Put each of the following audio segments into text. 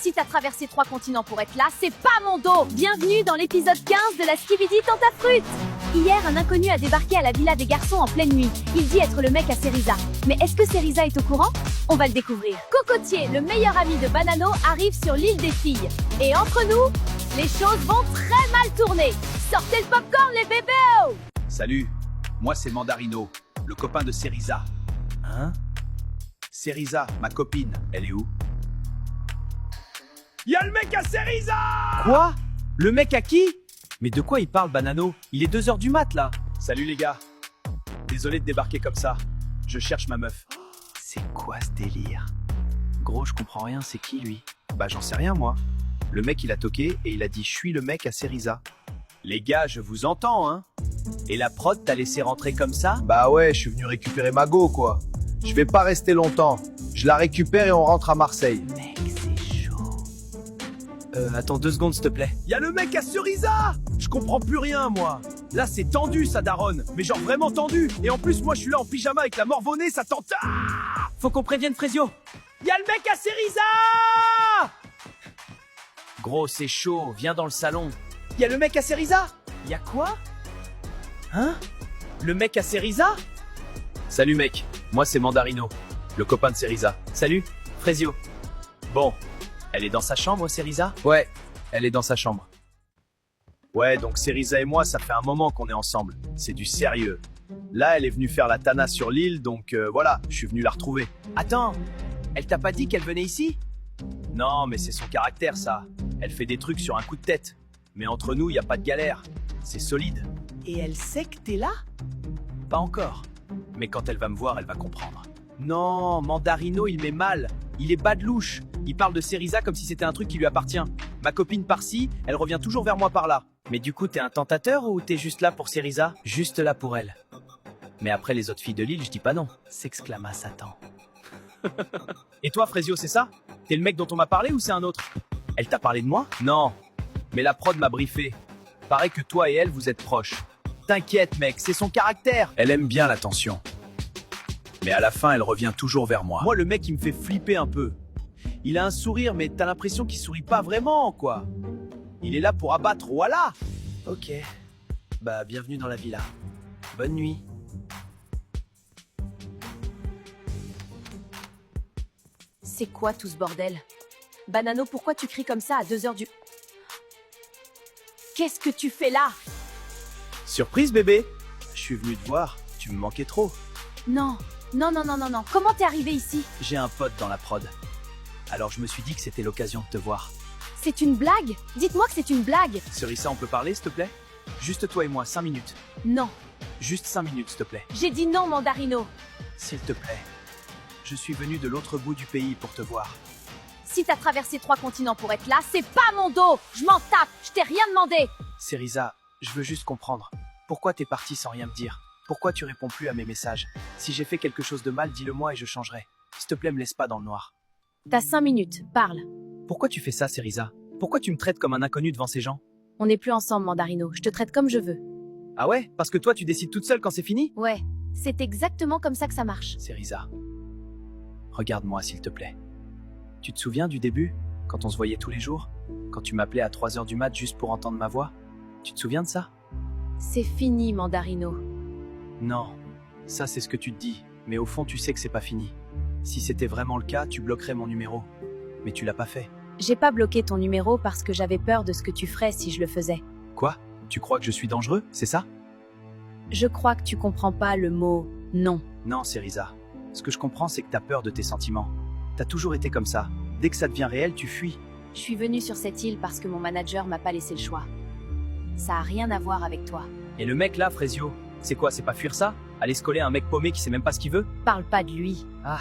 Si t'as traversé 3 continents pour être là, c'est pas mon dos. Bienvenue dans l'épisode 15 de la Skibidi Tentafruit. Hier, un inconnu a débarqué à la villa des garçons en pleine nuit. Il dit être le mec à Cerisa. Mais est-ce que Cerisa est au courant? On va le découvrir. Cocotier, le meilleur ami de Banano, arrive sur l'île des filles. Et entre nous, les choses vont très mal tourner. Sortez le popcorn, les bébés! Salut, moi c'est Mandarino, le copain de Cerisa. Hein? Cerisa, ma copine, elle est où? Y'a le mec à Cerisa! Quoi? Le mec à qui? Mais de quoi il parle, Banano? Il est 2h du mat, là. Salut les gars. Désolé de débarquer comme ça. Je cherche ma meuf. C'est quoi ce délire? Gros, je comprends rien, c'est qui, lui? Bah j'en sais rien moi. Le mec il a toqué et il a dit je suis le mec à Cerisa. Les gars, je vous entends hein. Et la prod t'a laissé rentrer comme ça? Bah ouais, je suis venu récupérer ma go, quoi. Je vais pas rester longtemps. Je la récupère et on rentre à Marseille. Mec, c'est chaud. Attends 2 secondes, s'il te plaît. Y'a le mec à Cerisa! Je comprends plus rien moi. Là c'est tendu ça daronne. Mais genre vraiment tendu. Et en plus moi je suis là en pyjama avec la morvonnée, ça tente. Ah, Faut qu'on prévienne Frésio. y'a le mec à Cerisa! Gros, c'est chaud, viens dans le salon. Y'a le mec à Cerisa! Y'a quoi? Hein? Le mec à Cerisa? Salut mec, moi c'est Mandarino, le copain de Cerisa. Salut, Frésio. Bon, Elle est dans sa chambre, Cerisa? ouais, elle est dans sa chambre. Ouais, donc Cerisa et moi, ça fait un moment qu'on est ensemble. C'est du sérieux. Là, elle est venue faire la tana sur l'île, donc voilà, je suis venu la retrouver. Attends, elle t'a pas dit qu'elle venait ici? Non, mais c'est son caractère, ça. Elle fait des trucs sur un coup de tête. Mais entre nous, y a pas de galère. C'est solide. Et elle sait que t'es là? Pas encore. Mais quand elle va me voir, elle va comprendre. Non, Mandarino, il met mal. Il est bas de louche. Il parle de Cerisa comme si c'était un truc qui lui appartient. Ma copine par-ci, elle revient toujours vers moi par là. Mais du coup, t'es un tentateur ou t'es juste là pour Cerisa? Juste là pour elle. Mais après les autres filles de l'île, je dis pas non, s'exclama Satan. Et toi, Frésio, c'est ça? T'es le mec dont on m'a parlé ou c'est un autre? Elle t'a parlé de moi? Non. Mais la prod m'a briefé. Paraît que toi et elle, vous êtes proches. T'inquiète, mec, c'est son caractère. Elle aime bien l'attention. Mais à la fin, elle revient toujours vers moi. Moi, le mec, il me fait flipper un peu. Il a un sourire, mais t'as l'impression qu'il sourit pas vraiment, quoi. Il est là pour abattre, voilà. Ok. Bah, bienvenue dans la villa. Bonne nuit. C'est quoi tout ce bordel? Banano, pourquoi tu cries comme ça à 2h du... Qu'est-ce que tu fais là? Surprise, bébé. Je suis venu te voir. Tu me manquais trop. Non, non, non, non, non, non. Comment t'es arrivé ici? J'ai un pote dans la prod. Alors je me suis dit que c'était l'occasion de te voir. C'est une blague? Dites-moi que c'est une blague. Cerisa, on peut parler, s'il te plaît? Juste toi et moi, 5 minutes. Non, Juste 5 minutes, s'il te plaît. j'ai dit non, Mandarino. S'il te plaît. Je suis venu de l'autre bout du pays pour te voir. Si t'as traversé 3 continents pour être là, c'est pas mon dos. Je m'en tape, je t'ai rien demandé. Cerisa, je veux juste comprendre. Pourquoi t'es parti sans rien me dire? Pourquoi tu réponds plus à mes messages? Si j'ai fait quelque chose de mal, dis-le moi et je changerai. S'il te plaît, me laisse pas dans le noir. T'as 5 minutes, parle. Pourquoi tu fais ça, Cerisa? Pourquoi tu me traites comme un inconnu devant ces gens? On n'est plus ensemble, Mandarino. Je te traite comme je veux. Ah ouais? Parce que toi, tu décides toute seule quand c'est fini? Ouais, c'est exactement comme ça que ça marche. Cerisa, regarde-moi, s'il te plaît. Tu te souviens du début? Quand on se voyait tous les jours? Quand tu m'appelais à 3h du mat juste pour entendre ma voix? Tu te souviens de ça? C'est fini, Mandarino. Non, ça c'est ce que tu te dis, mais au fond tu sais que c'est pas fini. Si c'était vraiment le cas, tu bloquerais mon numéro. Mais tu l'as pas fait. J'ai pas bloqué ton numéro parce que j'avais peur de ce que tu ferais si je le faisais. Quoi? Tu crois que je suis dangereux, c'est ça? Je crois que tu comprends pas le mot non. Non, Cerisa. Ce que je comprends, c'est que t'as peur de tes sentiments. T'as toujours été comme ça. Dès que ça devient réel, tu fuis. Je suis venue sur cette île parce que mon manager m'a pas laissé le choix. Ça a rien à voir avec toi. Et le mec là, Frésio, c'est quoi, c'est pas fuir ça? Aller se coller à un mec paumé qui sait même pas ce qu'il veut? Parle pas de lui. Ah,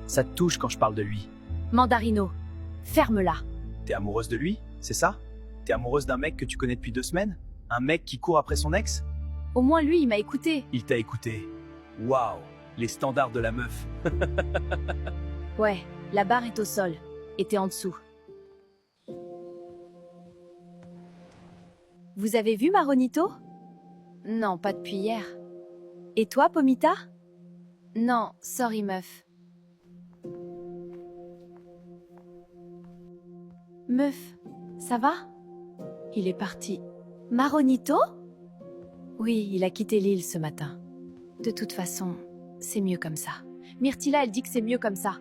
ça te touche quand je parle de lui. Mandarino, ferme-la. T'es amoureuse de lui, c'est ça? T'es amoureuse d'un mec que tu connais depuis 2 semaines? Un mec qui court après son ex? Au moins lui, il m'a écouté. Il t'a écouté. Waouh, les standards de la meuf. Ouais, la barre est au sol. Et t'es en dessous. Vous avez vu Maronito? Non, pas depuis hier. Et toi, Pomita? Non, sorry meuf. Meuf, ça va? Il est parti. Maronito? Oui, il a quitté l'île ce matin. De toute façon, c'est mieux comme ça. Myrtilla, elle dit que c'est mieux comme ça.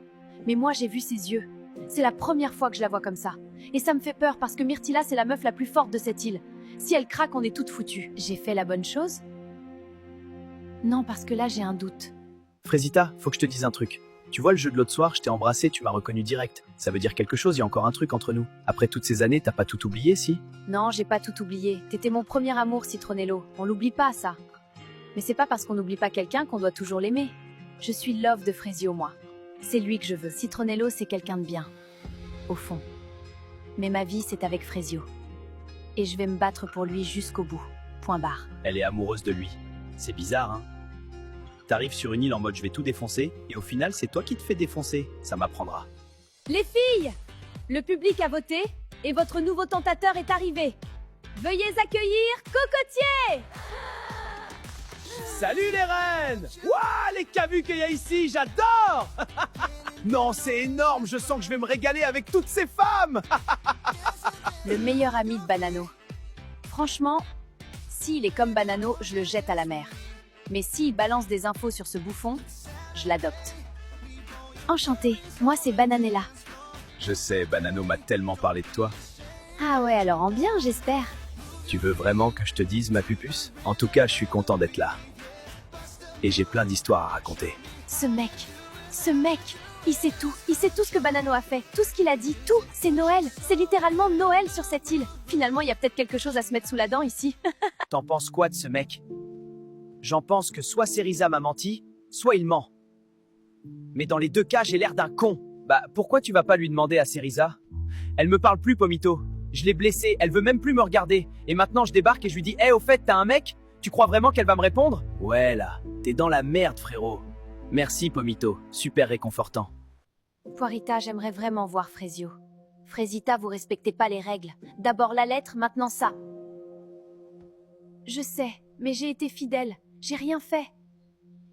Mais moi, j'ai vu ses yeux. C'est la première fois que je la vois comme ça. Et ça me fait peur parce que Myrtilla, c'est la meuf la plus forte de cette île. Si elle craque, on est toutes foutues. J'ai fait la bonne chose? Non, parce que là, j'ai un doute. Frésita, faut que je te dise un truc. Tu vois le jeu de l'autre soir, je t'ai embrassé, tu m'as reconnu direct. Ça veut dire quelque chose, il y a encore un truc entre nous. Après toutes ces années, t'as pas tout oublié, si? Non, j'ai pas tout oublié. T'étais mon premier amour, Citronello. On l'oublie pas, ça. Mais c'est pas parce qu'on n'oublie pas quelqu'un qu'on doit toujours l'aimer. Je suis love de Frésio, moi. C'est lui que je veux. Citronello, c'est quelqu'un de bien. Au fond. Mais ma vie, c'est avec Frésio. Et je vais me battre pour lui jusqu'au bout. Point barre. Elle est amoureuse de lui. C'est bizarre, hein? T'arrives sur une île en mode je vais tout défoncer, et au final, c'est toi qui te fais défoncer. Ça m'apprendra. Les filles! Le public a voté, et votre nouveau tentateur est arrivé. Veuillez accueillir Cocotier! Salut les reines! Waouh, les cavus qu'il y a ici, j'adore! Non, c'est énorme, je sens que je vais me régaler avec toutes ces femmes! Le meilleur ami de Banano. Franchement, s'il est comme Banano, je le jette à la mer. Mais s'il balance des infos sur ce bouffon, je l'adopte. Enchantée, moi c'est Bananella. Je sais, Banano m'a tellement parlé de toi. Ah ouais, alors en bien, j'espère. Tu veux vraiment que je te dise, ma pupuce? En tout cas, je suis content d'être là. Et j'ai plein d'histoires à raconter. Ce mec, il sait tout ce que Banano a fait, tout ce qu'il a dit, tout, c'est Noël, c'est littéralement Noël sur cette île. Finalement, il y a peut-être quelque chose à se mettre sous la dent ici. T'en penses quoi de ce mec? J'en pense que soit Cerisa m'a menti, soit il ment. Mais dans les deux cas, j'ai l'air d'un con. Bah, pourquoi tu vas pas lui demander à Cerisa? Elle me parle plus, Pomito. Je l'ai blessée, elle veut même plus me regarder. Et maintenant, je débarque et je lui dis « Hey, au fait, t'as un mec? Tu crois vraiment qu'elle va me répondre ?» Ouais, là, t'es dans la merde, frérot. Merci, Pomito. Super réconfortant. Poirita, j'aimerais vraiment voir Frésio. Frésita, vous respectez pas les règles. D'abord la lettre, maintenant ça. Je sais, mais j'ai été fidèle. J'ai rien fait.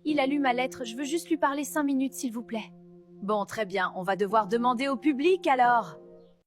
Il a lu ma lettre, je veux juste lui parler 5 minutes, s'il vous plaît. Bon, très bien, on va devoir demander au public alors.